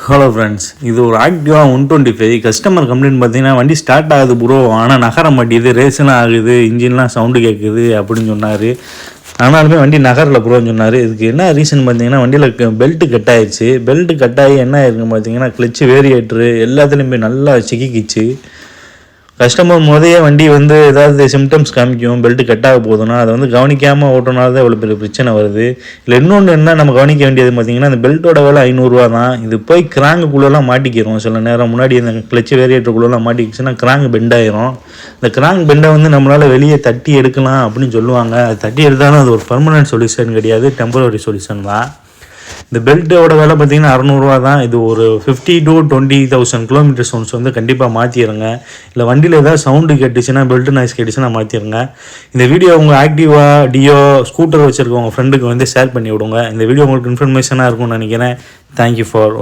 Hello friends, இது ஒரு ஆக்டிவா 125 customer complaint பார்த்தீங்கன்னா வண்டி ஸ்டார்ட் ஆகுது ப்ரோ, ஆனால் நகர மாட்டேது, ரேஸ்லாம் ஆகுது, இன்ஜின்லாம் சவுண்டு கேட்குது அப்படின்னு சொன்னார். ஆனாலுமே வண்டி நகரில் ப்ரோன்னு சொன்னார். இதுக்கு என்ன ரீசன் பார்த்தீங்கன்னா வண்டியில் பெல்ட்டு கட் ஆயிடுச்சு. பெல்ட்டு கட் ஆகி என்ன ஆயிருக்குன்னு பார்த்தீங்கன்னா கிளச்சு வேரியேட்ரு எல்லாத்துலேயுமே நல்லா சிக்கிக்கிச்சு. கஸ்டமர் முதைய வண்டி ஏதாவது சிம்டம்ஸ் காமிக்கும், பெல்ட்டு கட் ஆக போகுதுன்னா அதை கவனிக்காமல் ஓட்டுனால தான் இவ்வளோ பெரிய பிரச்சனை வருது. இல்லை இன்னொன்று என்ன நம்ம கவனிக்க வேண்டியது பார்த்தீங்கன்னா அந்த பெல்ட்டோட விலை 500 தான். இது போய் கிராங்குக்குள்ளெல்லாம் மாட்டிக்கிறோம். சில நேரம் முன்னாடி இந்த கிளச்சு வேரியேட்டருக்குள்ளெல்லாம் மாட்டிக்கிச்சுன்னா கிராங்க் பெண்ட் ஆயிரும். இந்த கிராங்க் பெண்டை நம்மளால் வெளியே தட்டி எடுக்கலாம் அப்படின்னு சொல்லுவாங்க. அது தட்டி எடுத்தாலும் அது ஒரு பர்மனன்ட் சொல்யூஷன் கிடையாது, டெம்பரரி சொல்யூஷன் தான். இந்த பெல்ட்டோட விலை பார்த்தீங்கன்னா 600 தான். இது ஒரு 50 to 20,000 கிலோமீட்டர்ஸ் ஒன்ஸ் கண்டிப்பாக மாற்றிடுங்க. இல்லை வண்டியில் ஏதாவது சவுண்டு கேட்டுச்சுன்னா, பெல்ட் நாய்ஸ் கேட்டுச்சுன்னா மாற்றிடுங்க. இந்த வீடியோ உங்கள் ஆக்டிவா, டியோ, ஸ்கூட்டர் வச்சுருக்க உங்கள் ஃப்ரெண்டுக்கு ஷேர் பண்ணி விடுங்க. இந்த வீடியோ உங்களுக்கு இன்ஃபர்மேஷனாக இருக்கும்னு நினைக்கிறேன். Thank you for